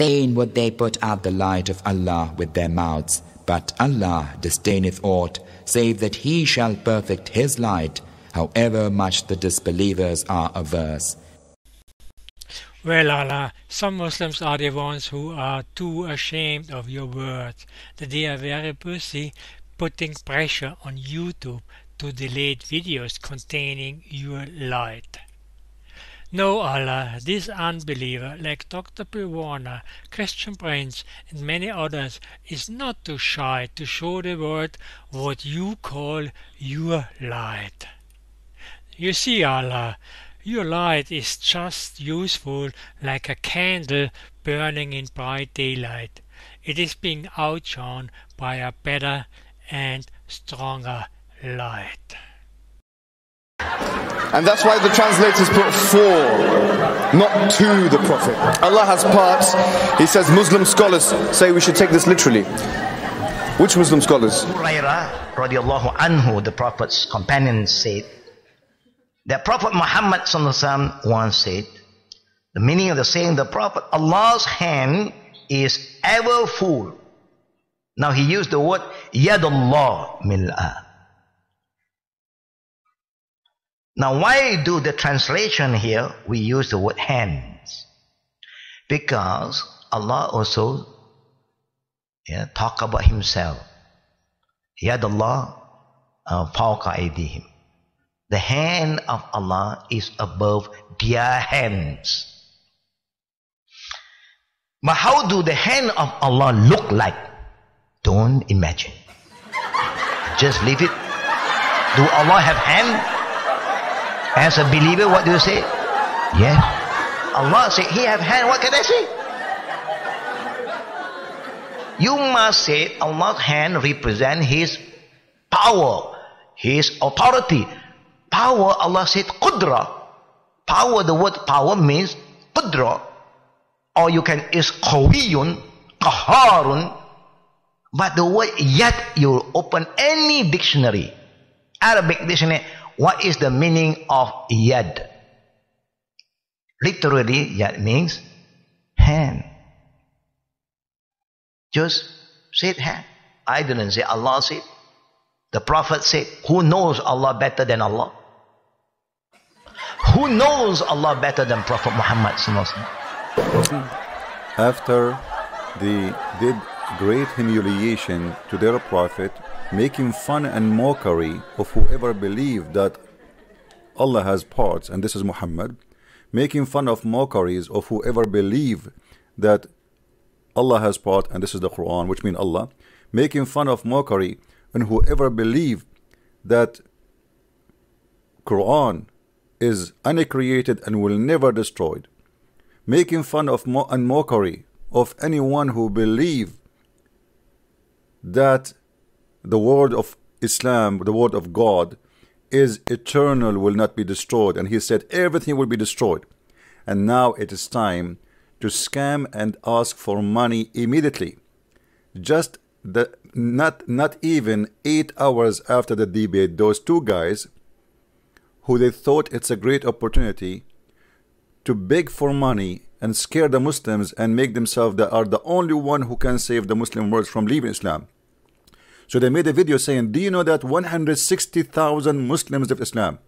Fain would they put out the light of Allah with their mouths, but Allah disdaineth aught, save that He shall perfect His light, however much the disbelievers are averse. Well, Allah, some Muslims are the ones who are too ashamed of your words, that they are very busy putting pressure on YouTube to delete videos containing your light. No, Allah, this unbeliever, like Dr. Bill Warner, Christian Prince, and many others, is not too shy to show the world what you call your light. You see, Allah, your light is just useful like a candle burning in bright daylight. It is being outshone by a better and stronger light. And that's why the translators put for, not to the Prophet. Allah has parts. He says Muslim scholars say we should take this literally. Which Muslim scholars? Hurairah radiallahu anhu, the Prophet's companion, said that Prophet Muhammad once said, the meaning of the saying, the Prophet, Allah's hand is ever full. Now he used the word Yadullah mil'a. Now why do the translation here we use the word hands? Because Allah also talk about Himself. Yadullah fawqa aydihim. The hand of Allah is above their hands. But how do the hand of Allah look like? Don't imagine. Just leave it. Do Allah have hand? As a believer, what do you say? Yeah. Allah say He have hand. What can I say? You must say Allah's hand represent His power, His authority. Power, Allah said qudra. Power, the word power means qudra. Or you can is qawiyun, qaharun. But the word yad, you open any dictionary, Arabic dictionary, what is the meaning of yad? Literally, yad means hand. Just said hand. I didn't say, Allah said. The Prophet said, who knows Allah better than Allah? Who knows Allah better than Prophet Muhammad? After they did great humiliation to their Prophet, making fun and mockery of whoever believed that Allah has parts, and this is Muhammad, making fun of mockeries of whoever believe that Allah has part, and this is the Quran, which means Allah, making fun of mockery and whoever believe that Quran is uncreated and will never destroyed, making fun of and mockery of anyone who believe that the word of Islam, the word of God, is eternal, will not be destroyed, and he said everything will be destroyed. And now it is time to scam and ask for money immediately. Just not even 8 hours after the debate, those two guys who they thought it's a great opportunity to beg for money and scare the Muslims and make themselves they are the only one who can save the Muslim world from leaving Islam. So they made a video saying, do you know that 160,000 Muslims left Islam,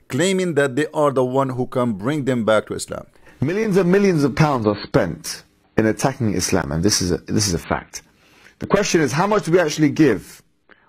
claiming that they are the one who can bring them back to Islam. Millions and millions of pounds are spent in attacking Islam, and this is a fact. The question is, how much do we actually give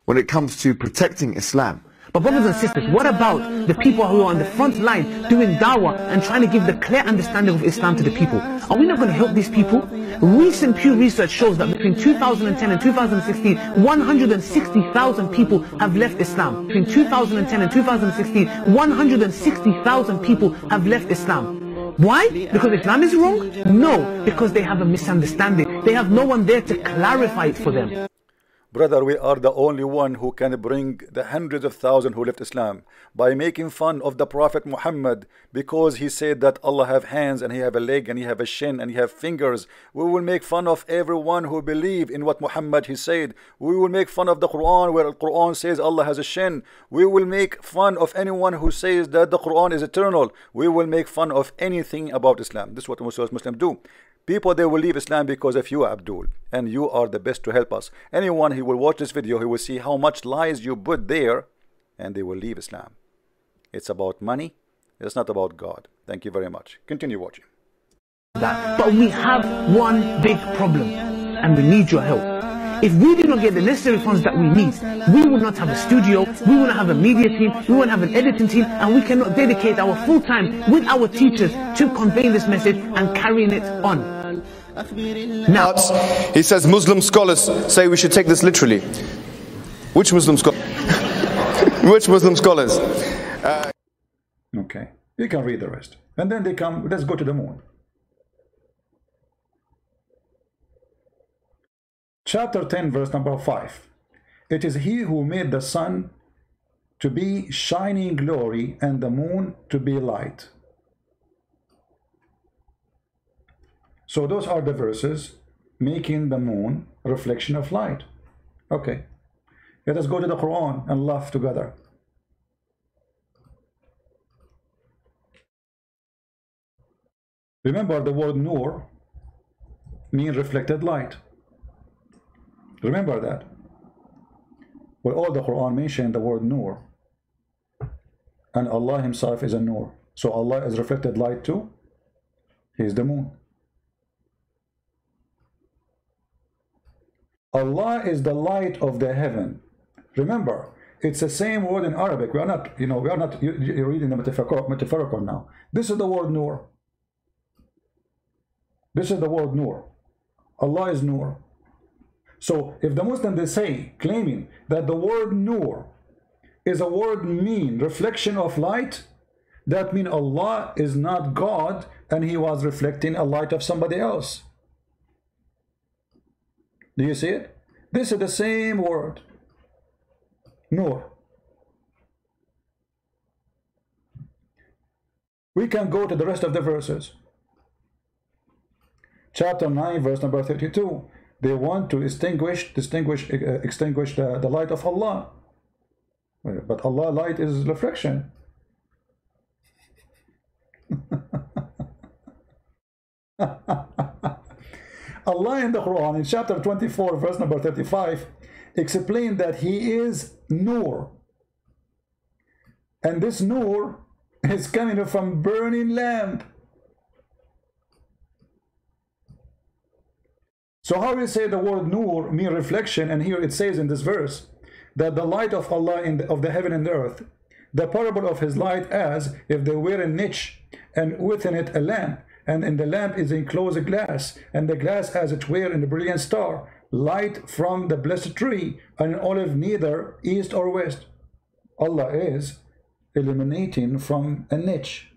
when it comes to protecting Islam? But brothers and sisters, what about the people who are on the front line doing dawah and trying to give the clear understanding of Islam to the people? Are we not going to help these people? Recent Pew Research shows that between 2010 and 2016, 160,000 people have left Islam. Between 2010 and 2016, 160,000 people have left Islam. Why? Because Islam is wrong? No, because they have a misunderstanding. They have no one there to clarify it for them. Brother, we are the only one who can bring the hundreds of thousands who left Islam by making fun of the Prophet Muhammad because he said that Allah have hands and he have a leg and he have a shin and he have fingers. We will make fun of everyone who believe in what Muhammad he said. We will make fun of the Quran where the Quran says Allah has a shin. We will make fun of anyone who says that the Quran is eternal. We will make fun of anything about Islam. This is what Muslims do. People, they will leave Islam because of you, Abdul, and you are the best to help us. Anyone who will watch this video, he will see how much lies you put there, and they will leave Islam. It's about money. It's not about God. Thank you very much. Continue watching. But we have one big problem, and we need your help. If we do not get the necessary funds that we need, we will not have a studio, we will not have a media team, we will not have an editing team, and we cannot dedicate our full time with our teachers to conveying this message and carrying it on. Now, he says Muslim scholars say we should take this literally. Which Muslim scholars? Which Muslim scholars? Okay, you can read the rest. And then they come, let's go to the moon. Chapter 10, verse number 5. It is he who made the sun to be shining glory and the moon to be light. So those are the verses making the moon a reflection of light. Okay, let us go to the Quran and laugh together. Remember, the word nur means reflected light. Remember that. Well, all the Quran mentioned the word nur, and Allah himself is a nur. So Allah is reflected light too. He is the moon. Allah is the light of the heaven. Remember, it's the same word in Arabic. We are not, you're reading the metaphorical now. This is the word nur. This is the word nur. Allah is nur. So if the Muslims, they say, claiming that the word nur is a word mean reflection of light, that means Allah is not God and he was reflecting a light of somebody else. Do you see it? This is the same word, nur. We can go to the rest of the verses. Chapter 9, verse number 32. They want to extinguish the light of Allah. But Allah light is reflection. Allah in the Quran, in chapter 24, verse number 35, explained that He is Nur. And this Nur is coming from burning lamp. So how we say the word nur mean reflection, and here it says in this verse that the light of Allah of the heaven and the earth, the parable of his light as if they were a niche and within it a lamp, and in the lamp is enclosed a glass, and the glass as it were in a brilliant star, light from the blessed tree, and an olive neither east or west. Allah is illuminating from a niche.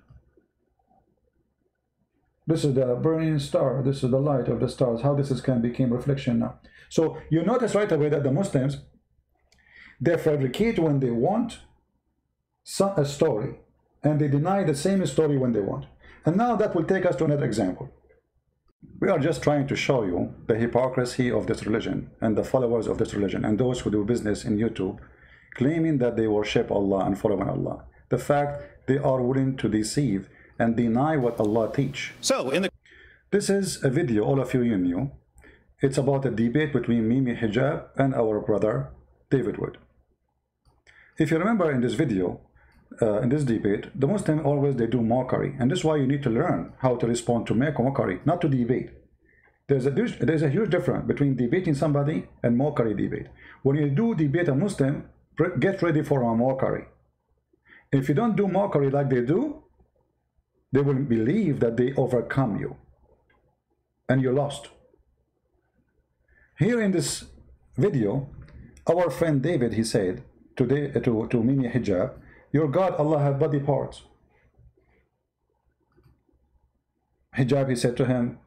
This is the burning star. This is the light of the stars. How this can become reflection now. So you notice right away that the Muslims, they fabricate when they want a story, and they deny the same story when they want. And now that will take us to another example. We are just trying to show you the hypocrisy of this religion and the followers of this religion and those who do business in YouTube claiming that they worship Allah and following Allah. The fact they are willing to deceive and deny what Allah teach. So this is a video all of you knew. It's about a debate between Mimi Hijab and our brother David Wood. If you remember in this video, in this debate, the Muslims always they do mockery, and this is why you need to learn how to respond to mockery, not to debate. There's a huge difference between debating somebody and mockery debate. When you do debate a Muslim, get ready for a mockery. If you don't do mockery like they do, they will believe that they overcome you and you lost. Here in this video, our friend David, he said to Mimi Hijab, your God Allah have body parts. Hijab, he said to him,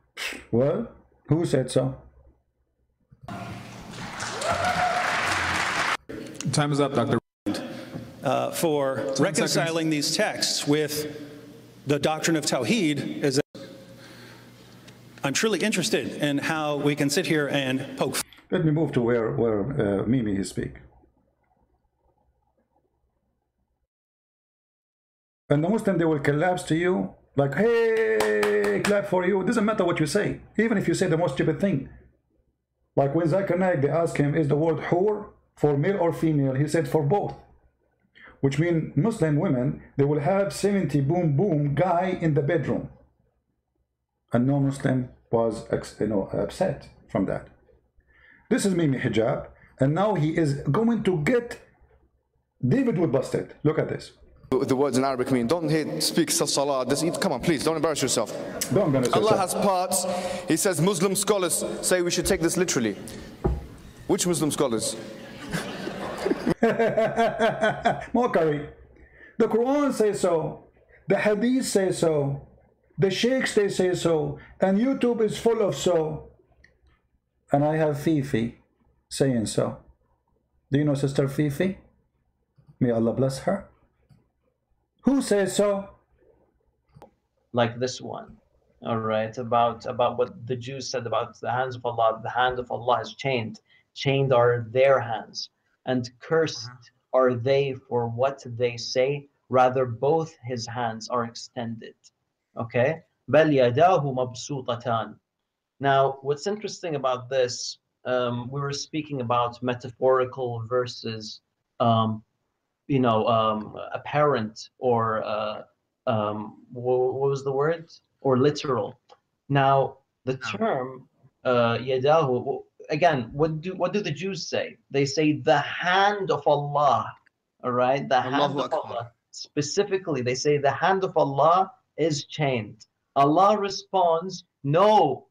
well, who said so? Time is up, Dr. For reconciling these texts with the doctrine of Tawheed is that I'm truly interested in how we can sit here and poke. Let me move to where Mimi he speak. And the Muslim, they will collapse to you like, hey, clap for you. It doesn't matter what you say, even if you say the most stupid thing. Like when Zakir Naik, they asked him, is the word hur for male or female? He said for both, which means Muslim women, they will have 70 boom boom guy in the bedroom, and no Muslim was upset from that. This is Mimi Hijab, and now he is going to get David Wood busted. Look at this. The words in Arabic mean, don't speak salah, come on, please, don't embarrass yourself. Don't embarrass yourself. Allah has parts. He says Muslim scholars say we should take this literally. Which Muslim scholars? Mockery. The Quran says so, the Hadith says so, the Sheikhs they say so, and YouTube is full of so. And I have Fifi saying so. Do you know Sister Fifi? May Allah bless her. Who says so? Like this one, all right, about what the Jews said about the hands of Allah. The hand of Allah is chained. Chained are their hands, and cursed are they for what they say. Rather, both his hands are extended. Okay? بَلْ يَدَاهُ مَبْسُوطَتَانِ. Now, what's interesting about this, we were speaking about metaphorical versus, apparent, or what was the word? Or literal. Now, the term yadahu, again, what do the Jews say? They say the hand of Allah. All right, the hand of Allah. Specifically, they say the hand of Allah is chained. Allah responds, no,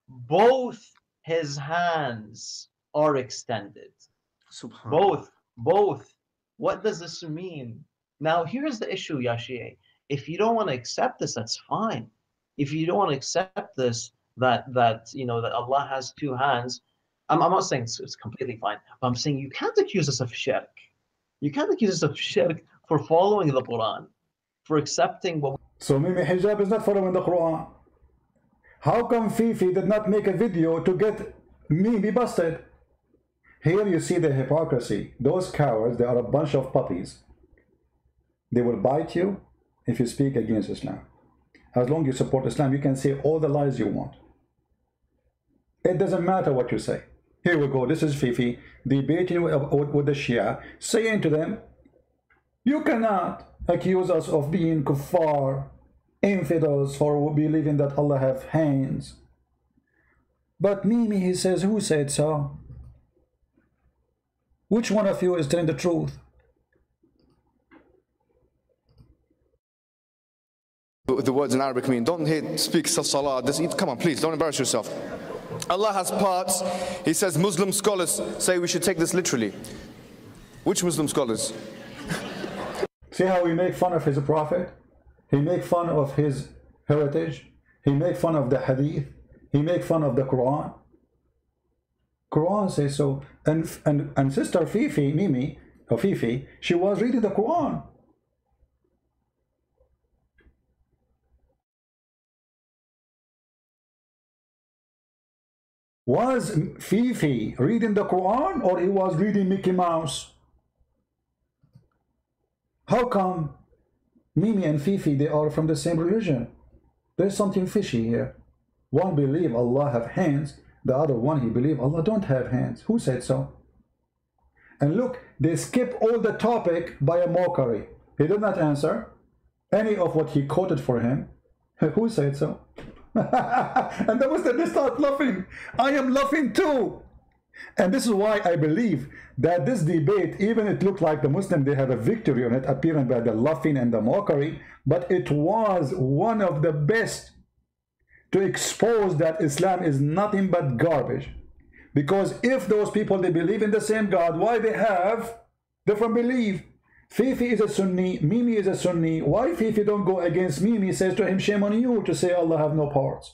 both his hands are extended. Both. What does this mean? Now, here's the issue, Yashie. If you don't want to accept this, that's fine. If you don't want to accept this, that Allah has two hands, I'm not saying it's completely fine. But I'm saying you can't accuse us of shirk. You can't accuse us of shirk for following the Quran, for accepting what. So Mimi Hijab is not following the Quran. How come Fifi did not make a video to get Mimi busted? Here you see the hypocrisy. Those cowards, they are a bunch of puppies. They will bite you if you speak against Islam. As long as you support Islam, you can say all the lies you want. It doesn't matter what you say. Here we go. This is Fifi debating with the Shia, saying to them, you cannot accuse us of being kuffar, infidels, for believing that Allah have hands. But Mimi, he says, who said so? Which one of you is telling the truth? The words in Arabic mean, don't speak salah, come on, please, don't embarrass yourself. Allah has parts. He says Muslim scholars say we should take this literally. Which Muslim scholars? See how we make fun of his prophet? He make fun of his heritage. He make fun of the hadith. He make fun of the Quran. Quran says so. And Sister Fifi, Mimi, or Fifi, she was reading the Quran. Was Fifi reading the Quran, or he was reading Mickey Mouse? How come Mimi and Fifi, they are from the same religion? There's something fishy here. One believe Allah have hands, the other one he believe Allah don't have hands. Who said so? And look, they skip all the topic by a mockery. He did not answer any of what he quoted for him. Who said so? And the Muslims, they start laughing. I am laughing too. And this is why I believe that this debate, even it looked like the Muslim, they have a victory on it, appearing by the laughing and the mockery, but it was one of the best to expose that Islam is nothing but garbage. Because if those people, they believe in the same God, why they have different belief? Fifi is a Sunni, Mimi is a Sunni. Why Fifi don't go against Mimi, says to him, shame on you to say Allah have no parts?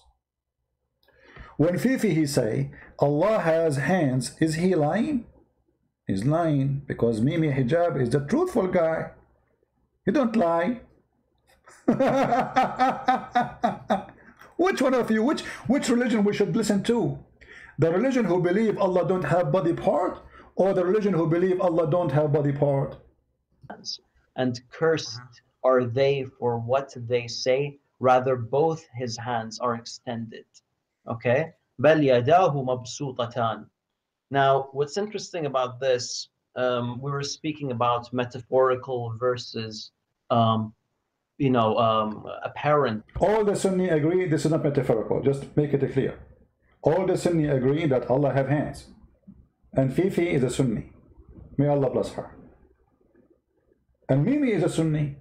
When Fifi he say Allah has hands, is he lying? He's lying, because Mimi Hijab is the truthful guy. He don't lie. Which one of you, which religion we should listen to? The religion who believe Allah don't have body part, or the religion who believe Allah don't have body part? And cursed are they for what they say. Rather, both his hands are extended. Okay? بَلْ يَدَاهُ مَبْسُوطَتَانِ. Now, what's interesting about this, we were speaking about metaphorical versus, apparent. All the Sunni agree this is not metaphorical. Just make it clear. All the Sunni agree that Allah have hands. And Fifi is a Sunni. May Allah bless her. And Mimi is a Sunni.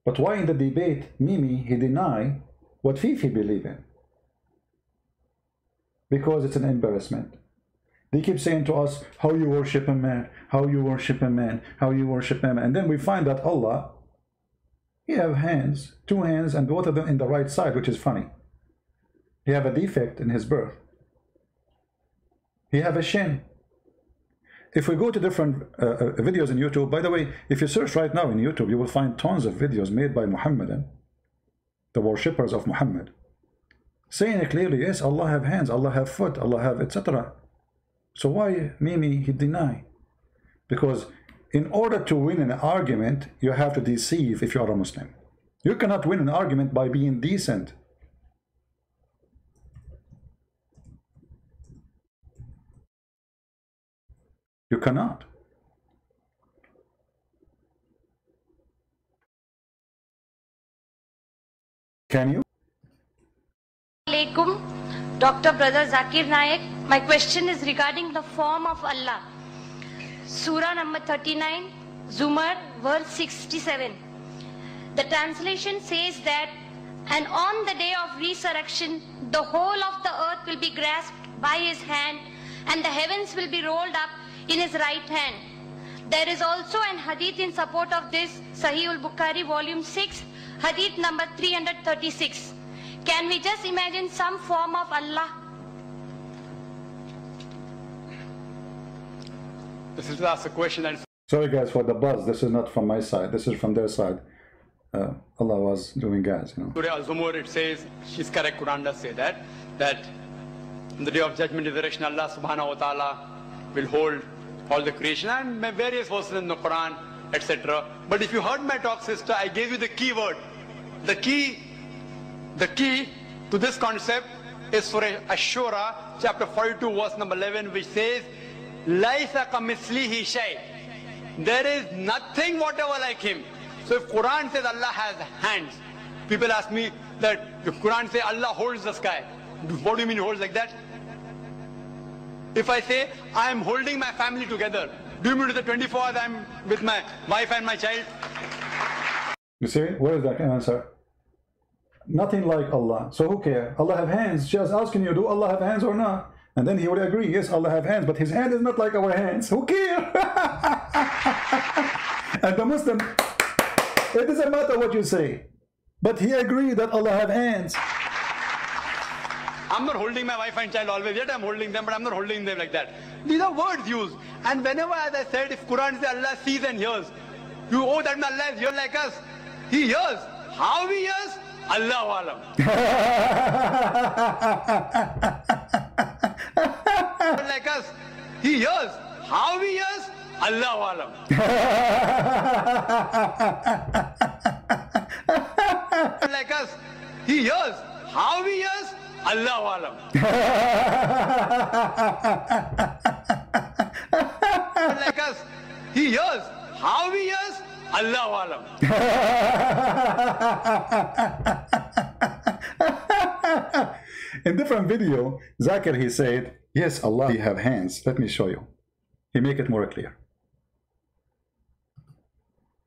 But why in the debate, Mimi, he deny what Fifi believe in? Because it's an embarrassment. They keep saying to us, how you worship a man, how you worship a man, how you worship a man. And then we find that Allah, he have hands, two hands, and both of them in the right side, which is funny. He have a defect in his birth. He have a shin. If we go to different videos in YouTube, by the way, if you search right now in YouTube, you will find tons of videos made by Muhammadan, the worshippers of Muhammad, saying it clearly, yes, Allah have hands, Allah have foot, Allah have etc. So why Mimi he deny? Because in order to win an argument, you have to deceive if you are a Muslim. You cannot win an argument by being decent. You cannot. Can you? Alaikum, Dr. Brother Zakir Naik. My question is regarding the form of Allah. Surah number 39, Zumar, verse 67. The translation says that, and on the day of resurrection, the whole of the earth will be grasped by his hand, and the heavens will be rolled up in his right hand. There is also an hadith in support of this, Sahih al-Bukhari, volume 6, hadith number 336. Can we just imagine some form of Allah? This is ask a question and sorry guys for the buzz. This is not from my side. This is from their side. Allah was doing guys, you know. Surah Al-Zumur, it says, she's correct, Quran does say that on the day of judgment, the direction Allah subhanahu wa ta'ala will hold all the creation, and various verses in the Quran, etc. But if you heard my talk, sister, I gave you the key word. The key to this concept is Surah Ash-Shura, chapter 42, verse number 11, which says, Laisa kamithlihi shay. There is nothing whatever like him. So if Quran says Allah has hands, people ask me that if Quran says Allah holds the sky, what do you mean he holds like that? If I say I am holding my family together, do you mean to the 24 hours I am with my wife and my child? You see, where is that answer? Nothing like Allah. So who cares? Allah have hands. Just asking you, do Allah have hands or not? And then he would agree, yes, Allah have hands, but his hand is not like our hands. Who cares? And the Muslim, it doesn't matter what you say, but he agreed that Allah have hands. I'm not holding my wife and child always, yet I'm holding them, but I'm not holding them like that. These are words used. And whenever, as I said, if Quran says Allah sees and hears, you owe that Allah is here like us. He hears. How he hears? Allahu Alam. Like us. He hears. How he hears? Allahu Alam. Like us. He hears. How he hears? Allahu Alam. Like us. He hears. How he hears? Allahu Alam. In different video, Zakir, he said, yes, Allah, he have hands. Let me show you. He make it more clear.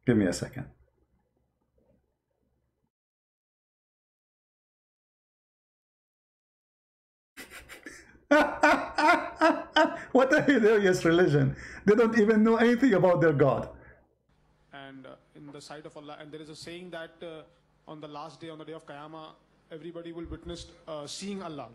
Give me a second. What a hilarious religion. They don't even know anything about their God. And in the sight of Allah, and there is a saying that on the last day, on the day of Qiyamah, everybody will witness seeing Allah.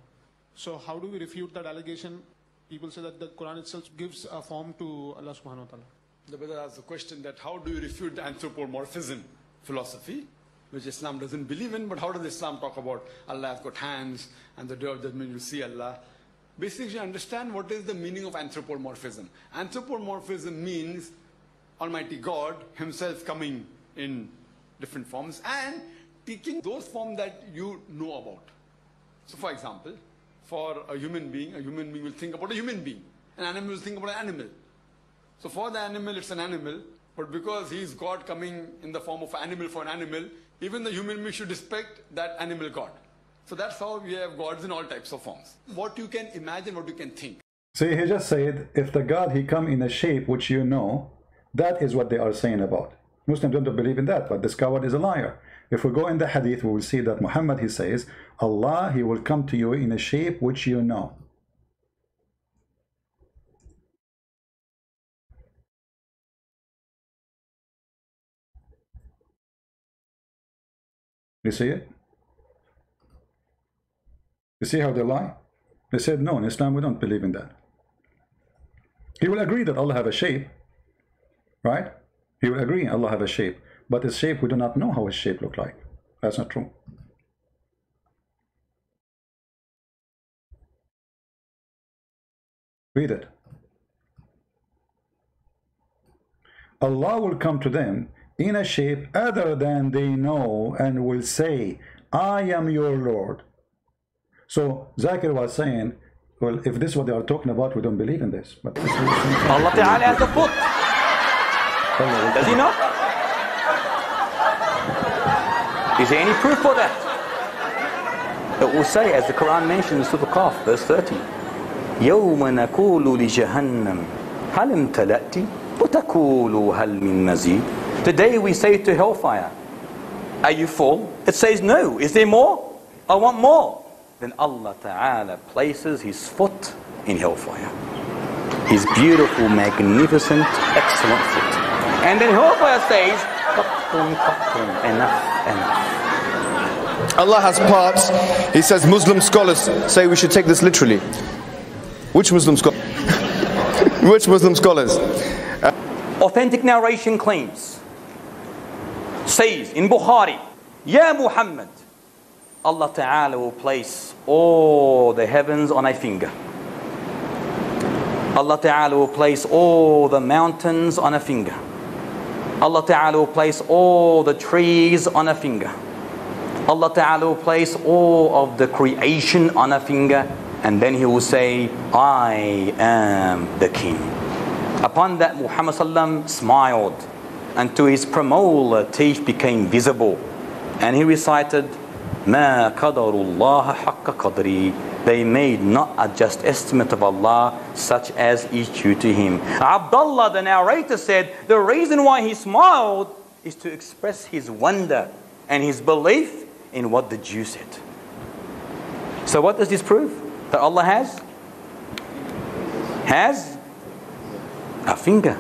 So how do we refute that allegation? People say that the Quran itself gives a form to Allah subhanahu wa ta'ala. The brother asked the question that how do you refute the anthropomorphism philosophy, which Islam doesn't believe in, but how does Islam talk about Allah has got hands and the day of judgment you see Allah? Basically, understand what is the meaning of anthropomorphism. Anthropomorphism means Almighty God himself coming in different forms and speaking those forms that you know about. So for example, for a human being will think about a human being. An animal will think about an animal. So for the animal, it's an animal. But because he is God coming in the form of an animal for an animal, even the human being should respect that animal God. So that's how we have gods in all types of forms. What you can imagine, what you can think. See, he just said, if the God, he come in a shape which you know, that is what they are saying about. Muslims don't believe in that, but this coward is a liar. If we go in the hadith, we will see that Muhammad, he says, Allah, he will come to you in a shape which you know. You see it? You see how they lie? They said, no, in Islam we don't believe in that. He will agree that Allah have a shape, right? He will agree Allah have a shape, but his shape, we do not know how his shape look like. That's not true. Read it. Allah will come to them in a shape other than they know and will say, I am your Lord. So Zakir was saying, well, if this is what they are talking about, we don't believe in this. But Allah Ta'ala has a foot. Does he not? Is there any proof for that? It will say, as the Quran mentions, Surah Qaf, verse 30, يَوْمَ نَقُولُ لِجَهَنَّمْ هَلْ امْتَلَأْتِ وَتَقُولُ هَلْ مِن مَزِيدٍ. Today we say to hellfire, are you full? It says no. Is there more? I want more. Then Allah Ta'ala places his foot in hellfire. His beautiful, magnificent, excellent foot. And then hellfire says, enough, enough. Allah has parts. He says Muslim scholars say we should take this literally. Which Muslim scholars? Which Muslim scholars? Authentic narration claims, says in Bukhari, Ya Muhammad, Allah Ta'ala will place all the heavens on a finger. Allah Ta'ala will place all the mountains on a finger. Allah Ta'ala will place all the trees on a finger. Allah Ta'ala will place all of the creation on a finger, and then he will say, I am the king. Upon that, Muhammad Sallam smiled, and to his premolar teeth became visible, and he recited, Ma qadarullah haqqa qadri. They made not a just estimate of Allah, such as is due to him. Abdullah, the narrator, said the reason why he smiled is to express his wonder and his belief in what the Jew said. So what does this prove? That Allah has a finger.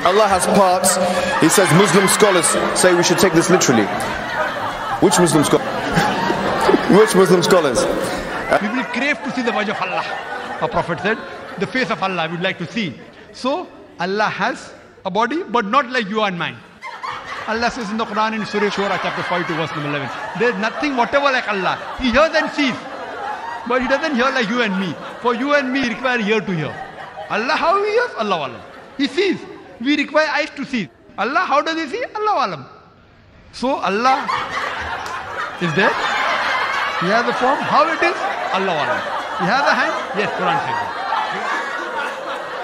Allah has parts. He says Muslim scholars say we should take this literally. Which Muslim scholars? Which Muslim scholars? We will crave to see the wajh of Allah. Our Prophet said, the face of Allah we would like to see. So Allah has a body, but not like you and mine. Allah says in the Quran in Surah Shura chapter 42 verse number 11, there is nothing whatever like Allah. He hears and sees, but he doesn't hear like you and me. For you and me require ear to hear. Allah, how he hears? Allah alam. He sees. We require eyes to see. Allah, how does he see? Allah alam. So Allah is there. He has a form. How it is? Allah alam. He has a hand. Yes, Quran says.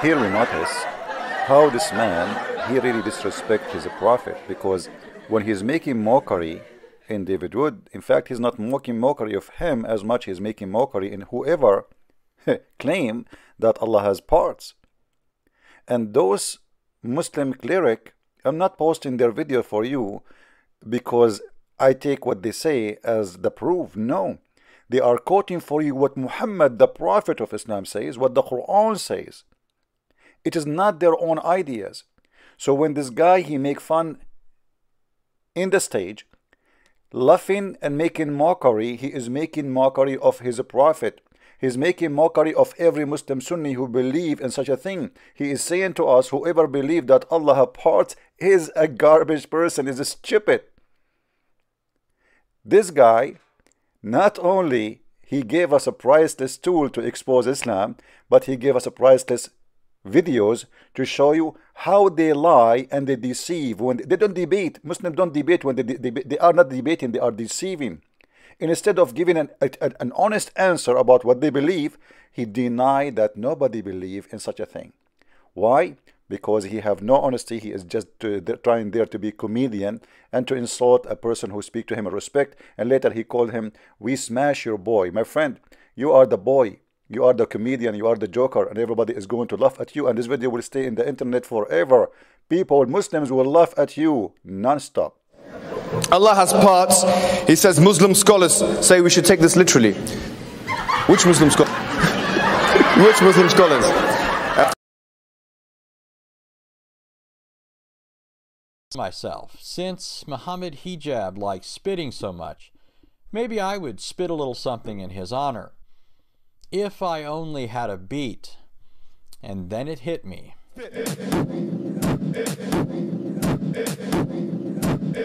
Here we notice how this man, he really disrespects his prophet, because when he's making mockery in David Wood, in fact he's not making mockery of him as much as making mockery in whoever claim that Allah has parts. And those Muslim cleric, I'm not posting their video for you because I take what they say as the proof. No, they are quoting for you what Muhammad, the prophet of Islam, says, what the Quran says. It is not their own ideas. So when this guy, he make fun in the stage, laughing and making mockery, he is making mockery of his prophet. He's making mockery of every Muslim Sunni who believe in such a thing. He is saying to us, whoever believes that Allah has parts is a garbage person, is stupid. This guy, not only he gave us a priceless tool to expose Islam, but he gave us a priceless videos to show you how they lie and they deceive. When they don't debate, Muslims don't debate. When they are not debating, they are deceiving. And instead of giving an honest answer about what they believe, he denied that nobody believe in such a thing. Why? Because he have no honesty. He is just trying there to be comedian and to insult a person who speak to him with respect. And later he called him, "We smash your boy." My friend, you are the boy. You are the comedian. You are the joker. And everybody is going to laugh at you. And this video will stay in the internet forever. People, Muslims will laugh at you non-stop. Allah has parts. He says Muslim scholars say we should take this literally. Which Muslim scholars? Which Muslim scholars? Myself, since Muhammad Hijab likes spitting so much, maybe I would spit a little something in his honor. If I only had a beat. And then it hit me.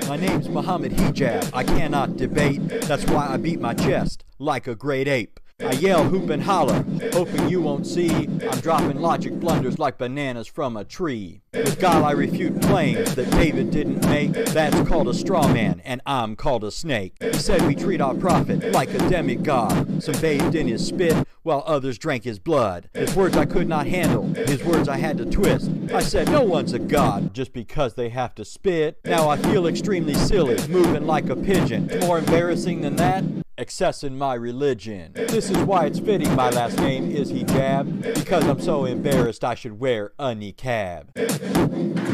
My name's Muhammad Hijab. I cannot debate. That's why I beat my chest like a great ape. I yell, hoop and holler, hoping you won't see. I'm dropping logic blunders like bananas from a tree. With God I refute claims that David didn't make. That's called a straw man, and I'm called a snake. He said we treat our prophet like a demigod. Some bathed in his spit, while others drank his blood. His words I could not handle, his words I had to twist. I said no one's a god just because they have to spit. Now I feel extremely silly, moving like a pigeon. More embarrassing than that? Excess in my religion. This is why it's fitting my last name is Hijab, because I'm so embarrassed I should wear a niqab.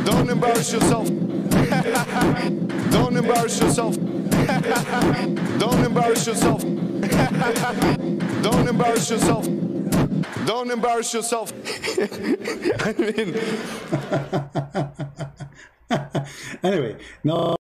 Don't embarrass yourself. Don't embarrass yourself. Don't embarrass yourself. Don't embarrass yourself. Don't embarrass yourself. I mean... Anyway, no.